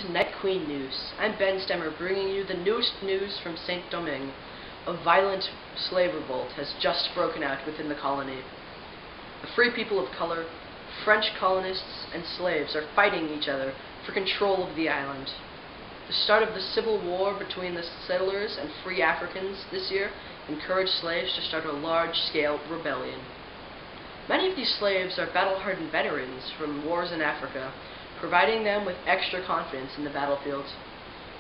to Night Queen News. I'm Ben Stemmer, bringing you the newest news from Saint-Domingue. A violent slave revolt has just broken out within the colony. The free people of color, French colonists, and slaves are fighting each other for control of the island. The start of the civil war between the settlers and free Africans this year encouraged slaves to start a large-scale rebellion. Many of these slaves are battle-hardened veterans from wars in Africa, providing them with extra confidence in the battlefield.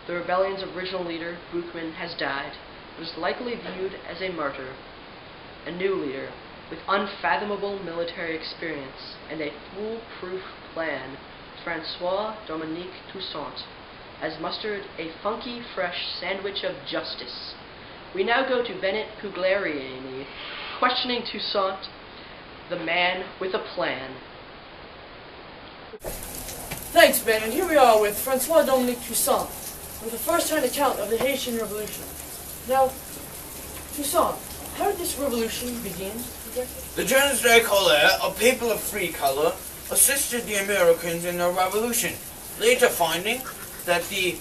The rebellion's original leader, Boukman, has died, but is likely viewed as a martyr. A new leader, with unfathomable military experience and a foolproof plan, François-Dominique Toussaint, has mustered a funky, fresh sandwich of justice. We now go to Bennett Pugliarini, questioning Toussaint, the man with a plan. Thanks, Ben, and here we are with François-Dominique Toussaint, with a first-hand account of the Haitian Revolution. Now, Toussaint, how did this revolution begin exactly? The Jeunes de Colère, a people of free color, assisted the Americans in their revolution, later finding that the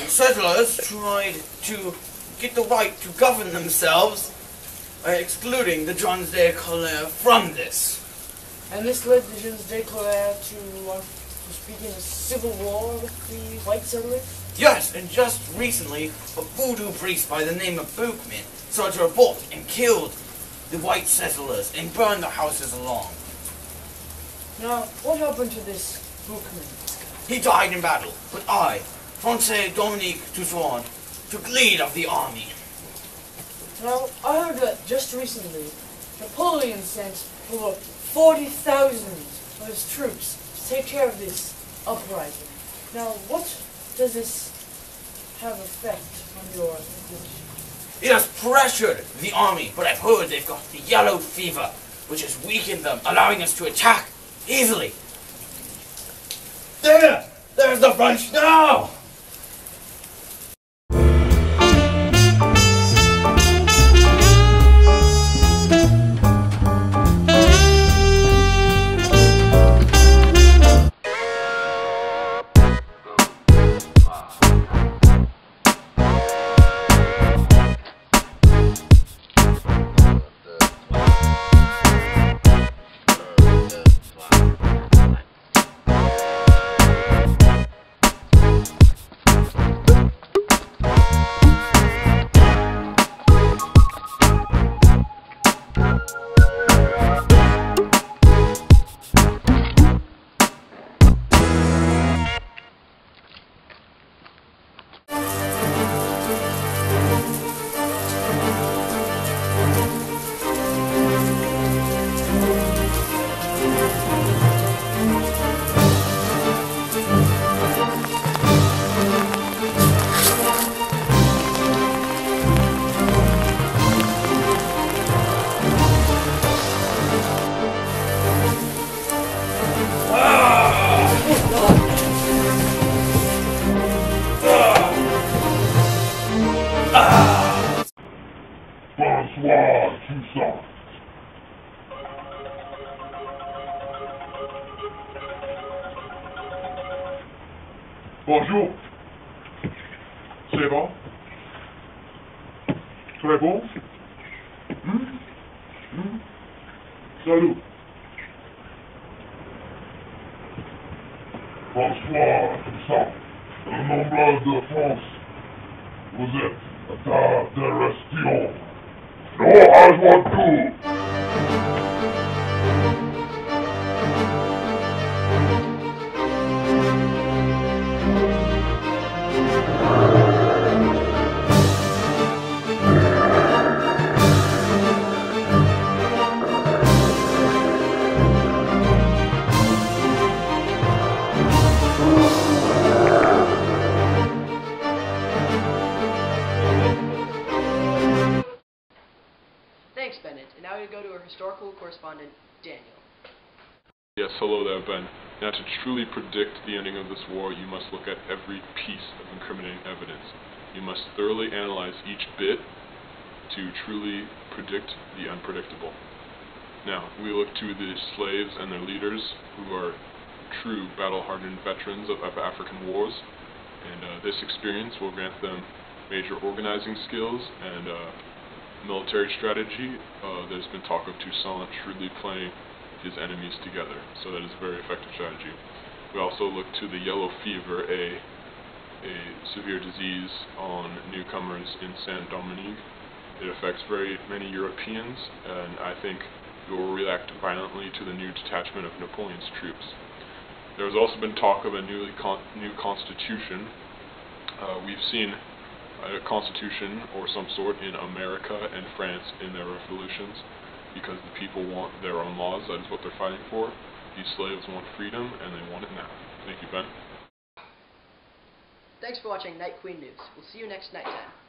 settlers tried to get the right to govern themselves, excluding the Jeunes de Colère from this. And this led the Jeunes de Colère to begin a civil war with the white settlers? Yes, and just recently, a voodoo priest by the name of Boukman started a revolt and killed the white settlers and burned their houses along. Now, what happened to this Boukman? He died in battle, but I, François-Dominique Toussaint, took lead of the army. Now, I heard that just recently, Napoleon sent over 40,000 of his troops to take care of this uprising. Now, what does this have effect on your position? It has pressured the army, but I've heard they've got the yellow fever, which has weakened them, allowing us to attack easily. There's the French now! François Toussaint. Bonjour. C'est bon? Très bon? Salut. François Toussaint, le noble de France. Vous êtes à ta direction. No, I want to. Thanks, Bennett. And now we go to our historical correspondent, Daniel. Yes, hello there, Ben. Now, to truly predict the ending of this war, you must look at every piece of incriminating evidence. You must thoroughly analyze each bit to truly predict the unpredictable. Now, we look to the slaves and their leaders who are true battle-hardened veterans of African wars, and this experience will grant them major organizing skills and military strategy. There's been talk of Toussaint shrewdly playing his enemies together, so that is a very effective strategy. We also look to the yellow fever, a severe disease on newcomers in Saint-Domingue. It affects very many Europeans, and I think it will react violently to the new detachment of Napoleon's troops. There has also been talk of a new constitution. We've seen a constitution or some sort in America and France in their revolutions, because the people want their own laws. That is what they're fighting for. These slaves want freedom, and they want it now. Thank you, Ben. Thanks for watching Night Queen News. We'll see you next night time.